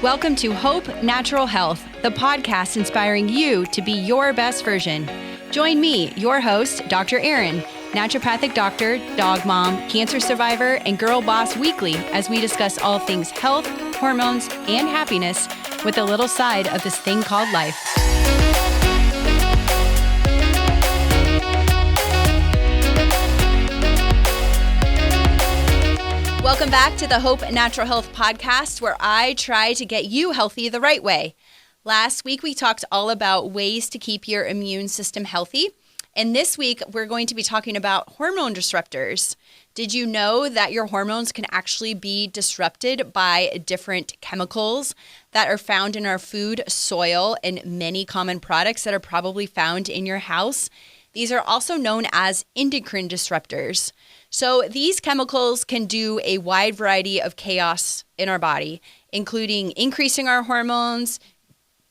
Welcome to Hope Natural Health, the podcast inspiring you to be your best version. Join me, your host, Dr. Erin, naturopathic doctor, dog mom, cancer survivor, and girl boss weekly as we discuss all things health, hormones, and happiness with a little side of this thing called life. Welcome back to the Hope Natural Health podcast, where I try to get you healthy the right way. Last week, we talked all about ways to keep your immune system healthy. And this week, we're going to be talking about hormone disruptors. Did you know that your hormones can actually be disrupted by different chemicals that are found in our food, soil, and many common products that are probably found in your house? These are also known as endocrine disruptors. So these chemicals can do a wide variety of chaos in our body, including increasing our hormones,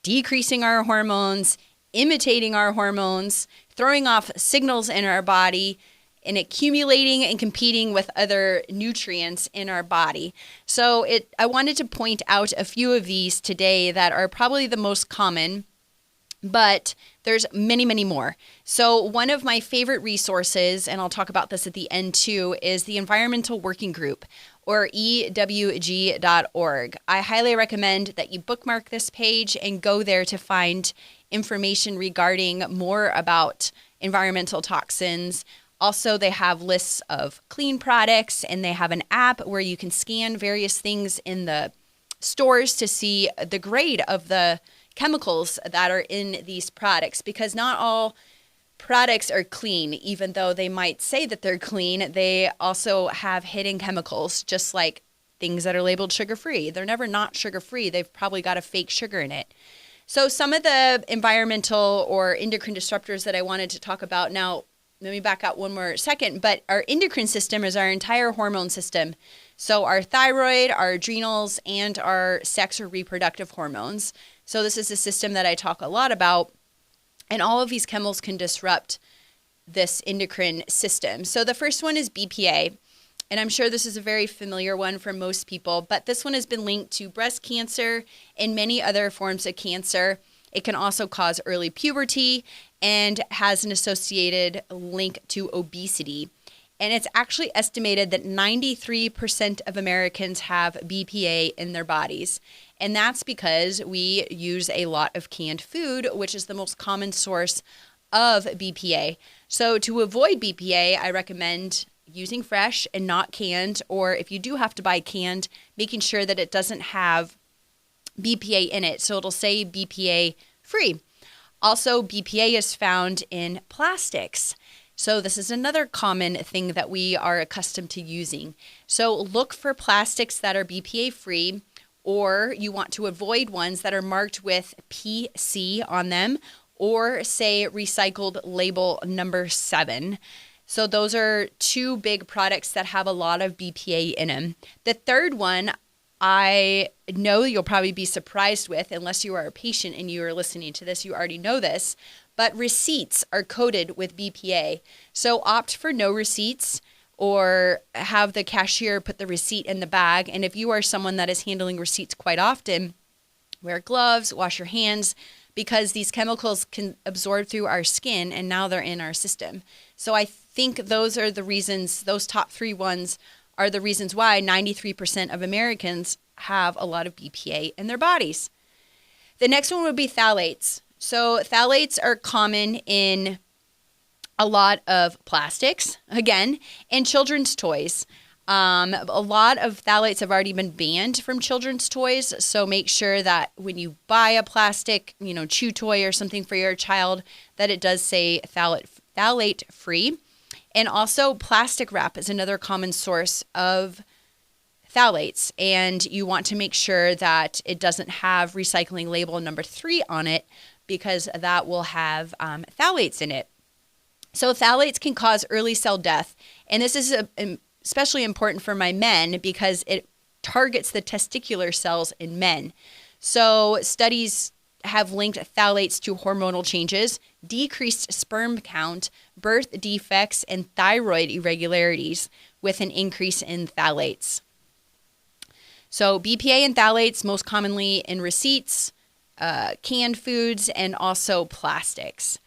decreasing our hormones, imitating our hormones, throwing off signals in our body, and accumulating and competing with other nutrients in our body. So I wanted to point out a few of these today that are probably the most common, but there's many, many more. So one of my favorite resources, and I'll talk about this at the end too, is the Environmental Working Group, or EWG.org. I highly recommend that you bookmark this page and go there to find information regarding more about environmental toxins. Also, they have lists of clean products, and they have an app where you can scan various things in the stores to see the grade of the chemicals that are in these products, because not all products are clean. Even though they might say that they're clean, they also have hidden chemicals, just like things that are labeled sugar-free. They're never not sugar-free. They've probably got a fake sugar in it. So some of the environmental or endocrine disruptors that I wanted to talk about now, let me back out one more second, but our endocrine system is our entire hormone system. So our thyroid, our adrenals, and our sex or reproductive hormones. So this is a system that I talk a lot about, and all of these chemicals can disrupt this endocrine system. So the first one is BPA, and I'm sure this is a very familiar one for most people, but this one has been linked to breast cancer and many other forms of cancer. It can also cause early puberty and has an associated link to obesity. And it's actually estimated that 93% of Americans have BPA in their bodies. And that's because we use a lot of canned food, which is the most common source of BPA. So to avoid BPA, I recommend using fresh and not canned, or if you do have to buy canned, making sure that it doesn't have BPA in it. So it'll say BPA free. Also, BPA is found in plastics. So this is another common thing that we are accustomed to using. So look for plastics that are BPA free, or you want to avoid ones that are marked with PC on them, or say recycled label number 7. So those are two big products that have a lot of BPA in them. The third one, I know you'll probably be surprised with, unless you are a patient and you are listening to this, you already know this, but receipts are coated with BPA. So opt for no receipts, or have the cashier put the receipt in the bag. And if you are someone that is handling receipts quite often, wear gloves, wash your hands, because these chemicals can absorb through our skin and now they're in our system. So I think those are the reasons, those top 3 ones are the reasons why 93% of Americans have a lot of BPA in their bodies. The next one would be phthalates. So phthalates are common in a lot of plastics, again, and children's toys. A lot of phthalates have already been banned from children's toys, so make sure that when you buy a plastic, chew toy or something for your child, that it does say phthalate free. And also plastic wrap is another common source of phthalates, and you want to make sure that it doesn't have recycling label number 3 on it, because that will have phthalates in it. So phthalates can cause early cell death, and this is especially important for my men because it targets the testicular cells in men. So studies have linked phthalates to hormonal changes, decreased sperm count, birth defects, and thyroid irregularities with an increase in phthalates. So BPA and phthalates most commonly in receipts, canned foods, and also plastics.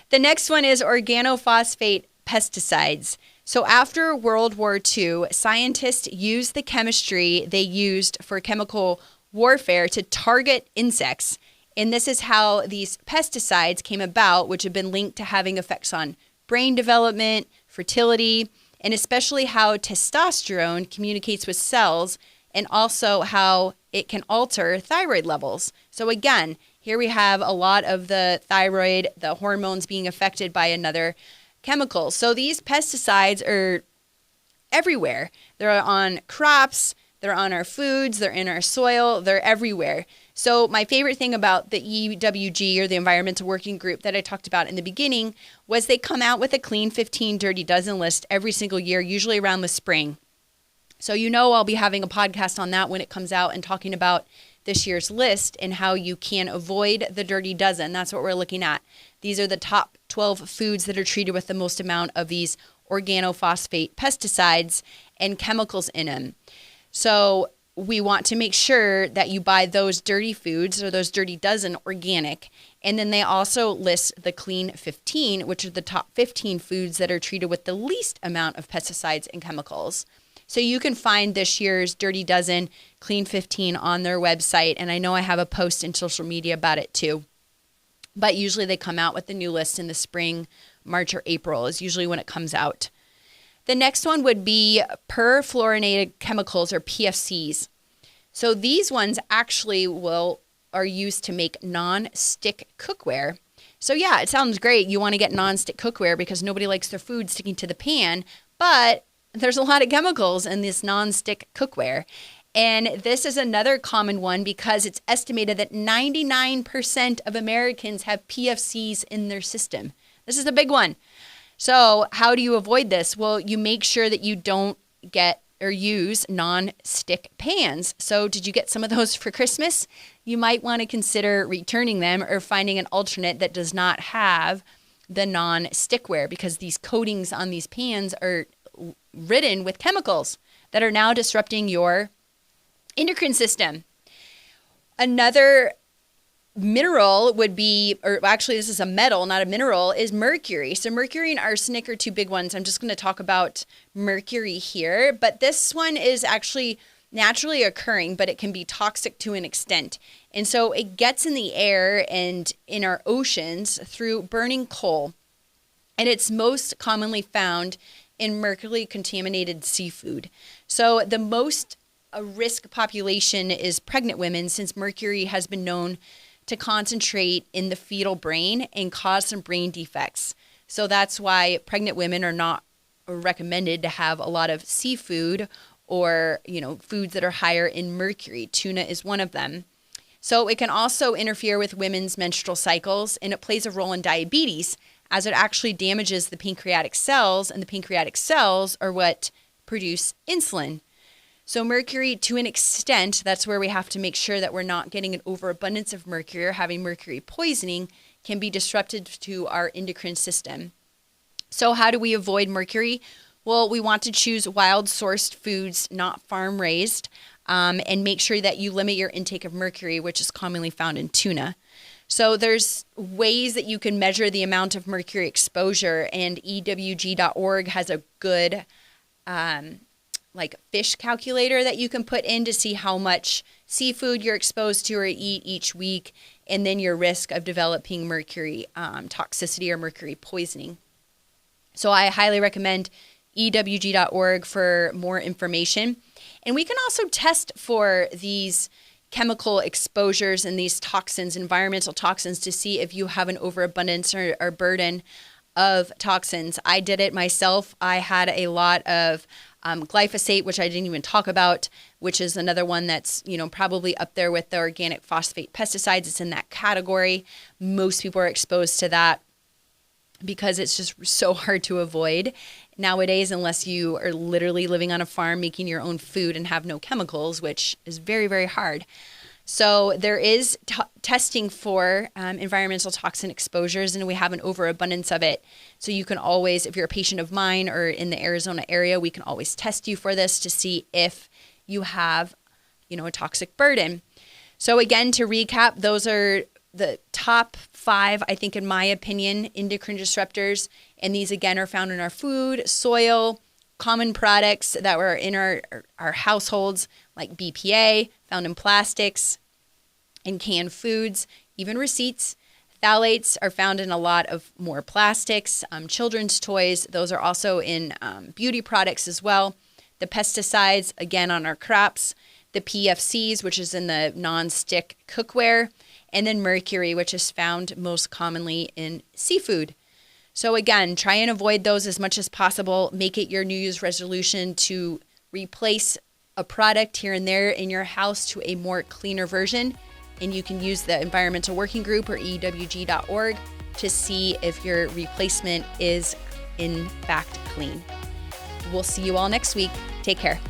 The next one is organophosphate pesticides. So after World War II, scientists used the chemistry they used for chemical warfare to target insects. And this is how these pesticides came about, which have been linked to having effects on brain development, fertility, and especially how testosterone communicates with cells, and also how it can alter thyroid levels. So again, here we have a lot of the thyroid, the hormones being affected by another chemical. So these pesticides are everywhere. They're on crops, they're on our foods, they're in our soil, they're everywhere. So my favorite thing about the EWG, or the Environmental Working Group that I talked about in the beginning, was they come out with a clean 15 dirty dozen list every single year, usually around the spring. So I'll be having a podcast on that when it comes out and talking about this year's list and how you can avoid the dirty dozen. That's what we're looking at. These are the top 12 foods that are treated with the most amount of these organophosphate pesticides and chemicals in them. So we want to make sure that you buy those dirty foods, or those dirty dozen, organic. And then they also list the clean 15, which are the top 15 foods that are treated with the least amount of pesticides and chemicals. So you can find this year's Dirty Dozen Clean 15 on their website. And I know I have a post in social media about it too. But usually they come out with the new list in the spring, March or April is usually when it comes out. The next one would be perfluorinated chemicals, or PFCs. So these ones actually are used to make non-stick cookware. So yeah, it sounds great. You want to get non-stick cookware because nobody likes their food sticking to the pan, but there's a lot of chemicals in this non-stick cookware. And this is another common one because it's estimated that 99% of Americans have PFCs in their system. This is a big one. So how do you avoid this? Well, you make sure that you don't get or use non-stick pans. So did you get some of those for Christmas? You might want to consider returning them or finding an alternate that does not have the non-stickware, because these coatings on these pans are ridden with chemicals that are now disrupting your endocrine system. Another mineral would be, or actually this is a metal, not a mineral, is mercury. So mercury and arsenic are two big ones. I'm just going to talk about mercury here, but this one is actually naturally occurring, but it can be toxic to an extent. And so it gets in the air and in our oceans through burning coal. And it's most commonly found in mercury contaminated seafood. So the most risk population is pregnant women, since mercury has been known to concentrate in the fetal brain and cause some brain defects. So that's why pregnant women are not recommended to have a lot of seafood or, foods that are higher in mercury. Tuna is one of them. So it can also interfere with women's menstrual cycles, and it plays a role in diabetes, as it actually damages the pancreatic cells, and the pancreatic cells are what produce insulin. So mercury, to an extent, that's where we have to make sure that we're not getting an overabundance of mercury or having mercury poisoning, can be disruptive to our endocrine system. So how do we avoid mercury? Well, we want to choose wild-sourced foods, not farm-raised, and make sure that you limit your intake of mercury, which is commonly found in tuna. So there's ways that you can measure the amount of mercury exposure, and EWG.org has a good fish calculator that you can put in to see how much seafood you're exposed to or eat each week, and then your risk of developing mercury toxicity or mercury poisoning. So I highly recommend EWG.org for more information. And we can also test for these chemical exposures and these toxins, environmental toxins, to see if you have an overabundance or burden of toxins. I did it myself. I had a lot of glyphosate, which I didn't even talk about, which is another one that's, probably up there with the organic phosphate pesticides. It's in that category. Most people are exposed to that because it's just so hard to avoid nowadays, unless you are literally living on a farm making your own food and have no chemicals, which is very, very hard. So there is testing for environmental toxin exposures, and we have an overabundance of it. So you can always, if you're a patient of mine or in the Arizona area, we can always test you for this to see if you have a toxic burden. So again, to recap, those are the top 5, I think, in my opinion, endocrine disruptors. And these, again, are found in our food, soil, common products that were in our households, like BPA, found in plastics and canned foods, even receipts. Phthalates are found in a lot of more plastics, children's toys. Those are also in beauty products as well. The pesticides, again, on our crops. The PFCs, which is in the non-stick cookware. And then mercury, which is found most commonly in seafood. So again, try and avoid those as much as possible. Make it your New Year's resolution to replace a product here and there in your house to a more cleaner version. And you can use the Environmental Working Group or EWG.org to see if your replacement is in fact clean. We'll see you all next week. Take care.